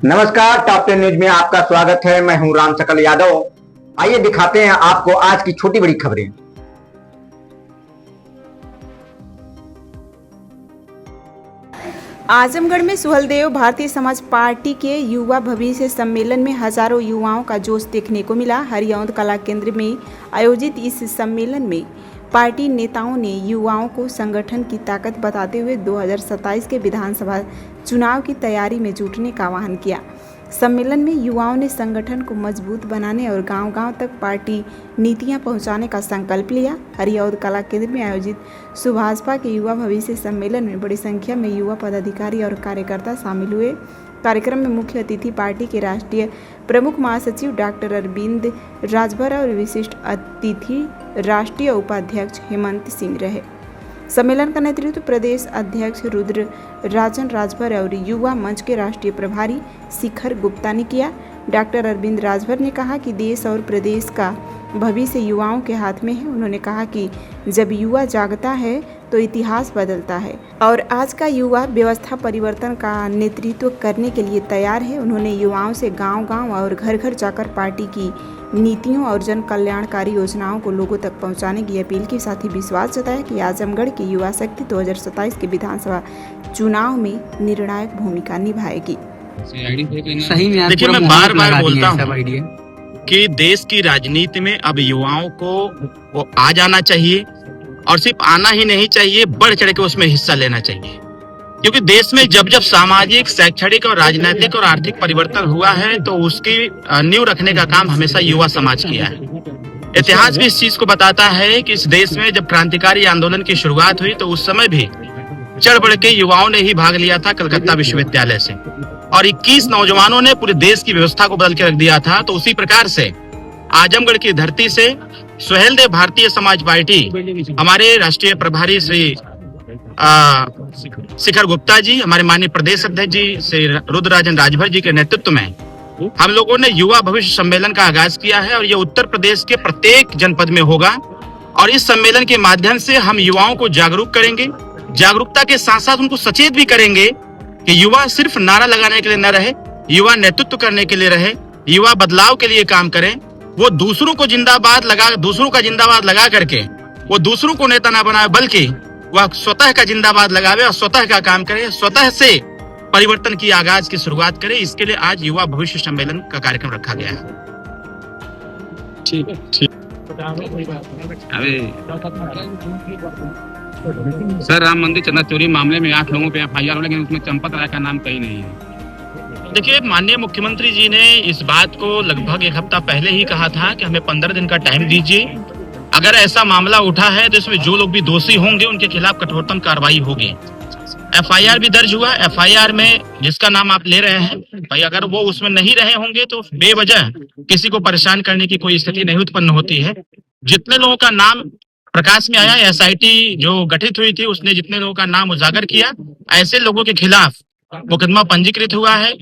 नमस्कार, top 10 news में आपका स्वागत है। मैं हूं राम सकल यादव। आइए दिखाते हैं आपको आज की छोटी बड़ी खबरें। आजमगढ़ में सुहलदेव भारतीय समाज पार्टी के युवा भविष्य सम्मेलन में हजारों युवाओं का जोश देखने को मिला। हरिऔंध कला केंद्र में आयोजित इस सम्मेलन में पार्टी नेताओं ने युवाओं को संगठन की ताकत बताते हुए 2027 के विधानसभा चुनाव की तैयारी में जुटने का आह्वान किया। सम्मेलन में युवाओं ने संगठन को मजबूत बनाने और गांव-गांव तक पार्टी नीतियां पहुंचाने का संकल्प लिया। हरिऔंध कला केंद्र में आयोजित सुभाषपा के युवा भविष्य सम्मेलन में बड़ी संख्या में युवा पदाधिकारी और कार्यकर्ता शामिल हुए। कार्यक्रम में मुख्य अतिथि पार्टी के राष्ट्रीय प्रमुख महासचिव डॉक्टर अरविंद राजभर और विशिष्ट अतिथि राष्ट्रीय उपाध्यक्ष हेमंत सिंह रहे। सम्मेलन का नेतृत्व प्रदेश अध्यक्ष रुद्र राजन राजभर और युवा मंच के राष्ट्रीय प्रभारी शिखर गुप्ता ने किया। डॉक्टर अरविंद राजभर ने कहा कि देश और प्रदेश का भविष्य युवाओं के हाथ में है। उन्होंने कहा कि जब युवा जागता है तो इतिहास बदलता है और आज का युवा व्यवस्था परिवर्तन का नेतृत्व करने के लिए तैयार है। उन्होंने युवाओं से गांव-गांव और घर-घर जाकर पार्टी की नीतियों और जन कल्याणकारी योजनाओं को लोगों तक पहुंचाने की अपील के साथ ही विश्वास जताया कि आजमगढ़ की युवा शक्ति 2027 के विधानसभा चुनाव में निर्णायक भूमिका निभाएगी। सही में देखिए, मैं बार बार बोलता हूँ कि देश की राजनीति में अब युवाओं को वो आ जाना चाहिए और सिर्फ आना ही नहीं चाहिए, बढ़ चढ़ के उसमें हिस्सा लेना चाहिए। क्योंकि देश में जब जब सामाजिक, शैक्षणिक और राजनीतिक और आर्थिक परिवर्तन हुआ है तो उसकी नींव रखने का काम हमेशा युवा समाज किया है। इतिहास भी इस चीज को बताता है कि इस देश में जब क्रांतिकारी आंदोलन की शुरुआत हुई तो उस समय भी चढ़ बढ़ के युवाओं ने ही भाग लिया था कलकत्ता विश्वविद्यालय से, और 21 नौजवानों ने पूरे देश की व्यवस्था को बदल के रख दिया था। तो उसी प्रकार से आजमगढ़ की धरती से सुहलदेव भारतीय समाज पार्टी, हमारे राष्ट्रीय प्रभारी श्री शिखर गुप्ता जी, हमारे माननीय प्रदेश अध्यक्ष जी श्री रुद्रराजन राजभर जी के नेतृत्व में हम लोगों ने युवा भविष्य सम्मेलन का आगाज किया है और ये उत्तर प्रदेश के प्रत्येक जनपद में होगा। और इस सम्मेलन के माध्यम से हम युवाओं को जागरूक करेंगे, जागरूकता के साथ साथ उनको सचेत भी करेंगे कि युवा सिर्फ नारा लगाने के लिए न रहे, युवा नेतृत्व करने के लिए रहे, युवा बदलाव के लिए काम करें। वो दूसरों का जिंदाबाद लगा करके वो दूसरों को नेता ना बनाए, बल्कि वह स्वतः का जिंदाबाद लगावे और स्वतः का काम करे, स्वतः से परिवर्तन की आगाज की शुरुआत करे। इसके लिए आज युवा भविष्य सम्मेलन का कार्यक्रम रखा गया है। ठीक है, ठीक। सर, राम मंदिर चंदा चोरी मामले में 8 लोगों पे एफआईआर हो, लेकिन उसमें चंपत राय का नाम कहीं नहीं है। देखिए, माननीय मुख्यमंत्री जी ने इस बात को लगभग 1 हफ्ता पहले ही कहा था कि हमें 15 दिन का टाइम दीजिए। अगर ऐसा मामला उठा है तो इसमें जो लोग भी दोषी होंगे उनके खिलाफ कठोरतम कार्रवाई होगी। एफआईआर भी दर्ज हुआ। एफआईआर में जिसका नाम आप ले रहे हैं भाई, अगर वो उसमें नहीं रहे होंगे तो बेवजह किसी को परेशान करने की कोई स्थिति नहीं उत्पन्न होती है। जितने लोगों का नाम प्रकाश में आया, एसआईटी जो गठित हुई थी उसने जितने लोगों का नाम उजागर किया, ऐसे लोगों के खिलाफ मुकदमा पंजीकृत हुआ है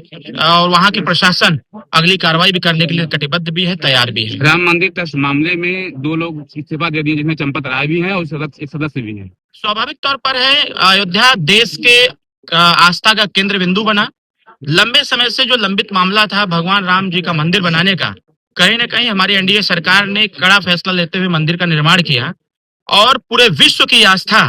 और वहाँ की प्रशासन अगली कार्रवाई भी करने के लिए कटिबद्ध भी है, तैयार भी है। राम मंदिर ट्रस्ट मामले में 2 लोग इस्तीफा दे दिए, जिसमें चंपत राय भी है और एक सदस्य भी है। स्वाभाविक तौर पर है, अयोध्या देश के आस्था का केंद्र बिंदु बना। लंबे समय से जो लंबित मामला था भगवान राम जी का मंदिर बनाने का, कहीं न कहीं हमारी एनडीए सरकार ने कड़ा फैसला लेते हुए मंदिर का निर्माण किया और पूरे विश्व की आस्था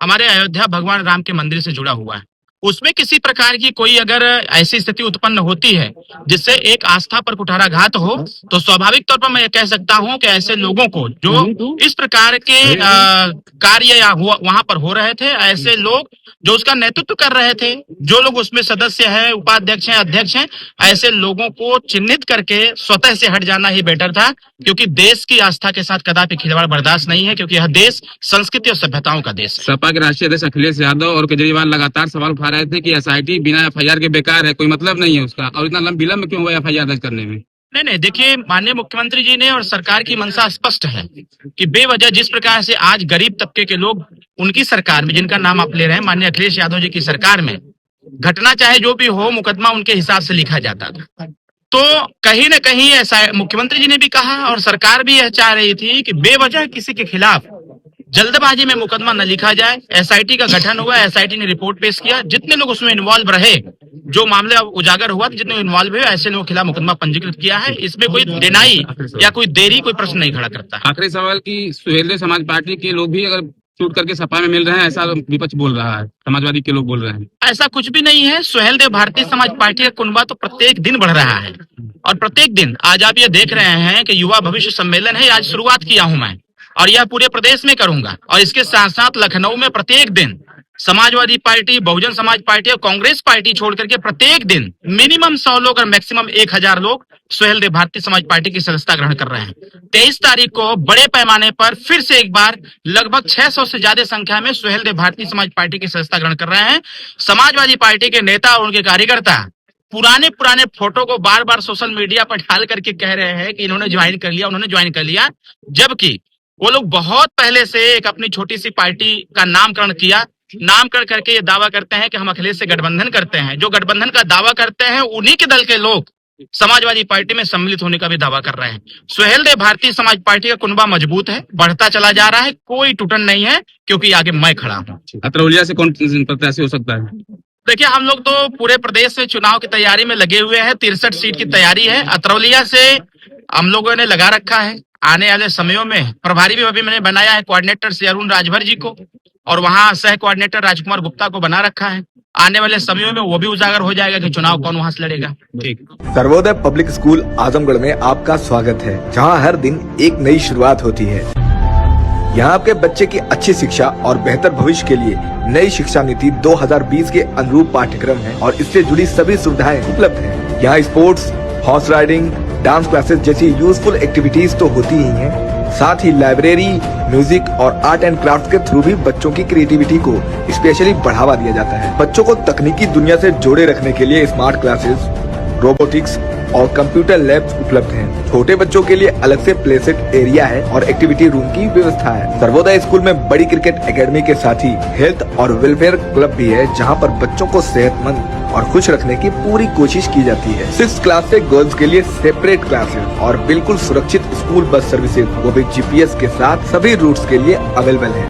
हमारे अयोध्या भगवान राम के मंदिर से जुड़ा हुआ है। उसमें किसी प्रकार की कोई अगर ऐसी स्थिति उत्पन्न होती है जिससे एक आस्था पर कुठाराघात हो, तो स्वाभाविक तौर पर मैं कह सकता हूं कि ऐसे लोगों को जो इस प्रकार के कार्य वहां पर हो रहे थे, ऐसे लोग जो उसका नेतृत्व कर रहे थे, जो लोग उसमें सदस्य हैं, उपाध्यक्ष हैं, अध्यक्ष हैं, ऐसे लोगों को चिन्हित करके स्वतः से हट जाना ही बेटर था। क्योंकि देश की आस्था के साथ कदापि खिलवाड़ बर्दाश्त नहीं है, क्योंकि यह देश संस्कृति और सभ्यताओं का देश है। सपा के राष्ट्रीय अध्यक्ष अखिलेश यादव और केजरीवाल लगातार सवाल उठा रहे थे कि एसआईटी बिना एफआईआर के बेकार है, कोई मतलब नहीं है उसका, और इतना विलंब क्यों हुआ एफआईआर दर्ज करने में? नहीं, देखिए, माननीय मुख्यमंत्री जी ने और सरकार की मंशा स्पष्ट है कि बेवजह जिस प्रकार से आज गरीब तबके के लोग उनकी सरकार में, जिनका नाम आप ले रहे हैं, माननीय अखिलेश यादव जी की सरकार में घटना चाहे जो भी हो, मुकदमा उनके हिसाब से लिखा जाता था। तो कहीं न कहीं ऐसा मुख्यमंत्री जी ने भी कहा और सरकार भी यह चाह रही थी कि बेवजह किसी के खिलाफ जल्दबाजी में मुकदमा न लिखा जाए। एसआईटी का गठन हुआ, एसआईटी ने रिपोर्ट पेश किया, जितने लोग उसमें इन्वॉल्व रहे जो मामले अब उजागर हुआ जितने इन्वॉल्व हुए ऐसे लोगों के खिलाफ मुकदमा पंजीकृत किया है। इसमें कोई डिनाई या कोई देरी कोई प्रश्न नहीं खड़ा करता। आखिरी सवाल की सुहेलदेव समाज पार्टी के लोग भी अगर छूट करके सपा में मिल रहे हैं, ऐसा विपक्ष बोल रहा है, समाजवादी के लोग बोल रहे हैं। ऐसा कुछ भी नहीं है। सुहेलदेव भारतीय समाज पार्टी का कुनबा तो प्रत्येक दिन बढ़ रहा है और प्रत्येक दिन आज आप ये देख रहे हैं कि युवा भविष्य सम्मेलन है, आज शुरुआत किया हूं मैं और यह पूरे प्रदेश में करूंगा। और इसके साथ साथ लखनऊ में प्रत्येक दिन समाजवादी पार्टी, बहुजन समाज पार्टी और कांग्रेस पार्टी छोड़ करके प्रत्येक दिन मिनिमम 100 लोग और मैक्सिमम 1000 लोग सुहेलदेव भारतीय समाज पार्टी की सदस्यता ग्रहण कर रहे हैं। 23 तारीख को बड़े पैमाने पर फिर से एक बार लगभग 600 से ज्यादा संख्या में सुहेलदेव भारतीय समाज पार्टी की सदस्यता ग्रहण कर रहे हैं। समाजवादी पार्टी के नेता और उनके कार्यकर्ता पुराने फोटो को बार बार सोशल मीडिया पर डाल करके कह रहे हैं कि इन्होंने ज्वाइन कर लिया, उन्होंने ज्वाइन कर लिया, जबकि वो लोग बहुत पहले से एक अपनी छोटी सी पार्टी का नामकरण किया। नामकरण करके ये दावा करते हैं कि हम अखिलेश से गठबंधन करते हैं। जो गठबंधन का दावा करते हैं उन्हीं के दल के लोग समाजवादी पार्टी में सम्मिलित होने का भी दावा कर रहे हैं। सुहेलदेव भारतीय समाज पार्टी का कुनबा मजबूत है, बढ़ता चला जा रहा है, कोई टूटन नहीं है, क्योंकि आगे मैं खड़ा हूँ। अतरौलिया से कौन प्रत्याशी हो सकता है? देखिए, हम लोग तो पूरे प्रदेश में चुनाव की तैयारी में लगे हुए हैं। 63 सीट की तैयारी है। अतरौलिया से हम लोगों ने लगा रखा है। आने वाले समयों में प्रभारी भी अभी मैंने बनाया है कोऑर्डिनेटर से अरुण राजभर जी को, और वहाँ सह कोऑर्डिनेटर राजकुमार गुप्ता को बना रखा है। आने वाले समयों में वो भी उजागर हो जाएगा कि चुनाव कौन वहां से लड़ेगा। ठीक। सर्वोदय पब्लिक स्कूल आजमगढ़ में आपका स्वागत है, जहां हर दिन एक नई शुरुआत होती है। यहां आपके बच्चे की अच्छी शिक्षा और बेहतर भविष्य के लिए नई शिक्षा नीति 2020 के अनुरूप पाठ्यक्रम है और इससे जुड़ी सभी सुविधाएं उपलब्ध हैं। यहाँ sports, horse riding, dance classes जैसी यूजफुल एक्टिविटीज तो होती ही हैं, साथ ही लाइब्रेरी, म्यूजिक और आर्ट एंड क्राफ्ट के थ्रू भी बच्चों की क्रिएटिविटी को स्पेशली बढ़ावा दिया जाता है। बच्चों को तकनीकी दुनिया से जोड़े रखने के लिए स्मार्ट क्लासेस, रोबोटिक्स और कंप्यूटर लैब्स उपलब्ध हैं। छोटे बच्चों के लिए अलग से प्ले सेट एरिया है और एक्टिविटी रूम की व्यवस्था है। सर्वोदय स्कूल में बड़ी क्रिकेट एकेडमी के साथ ही हेल्थ और वेलफेयर क्लब भी है, जहां पर बच्चों को सेहतमंद और खुश रखने की पूरी कोशिश की जाती है। 6th क्लास से गर्ल्स के लिए सेपरेट क्लासेस और बिल्कुल सुरक्षित स्कूल बस सर्विसेज, वो भी GPS के साथ सभी रूट्स के लिए अवेलेबल है।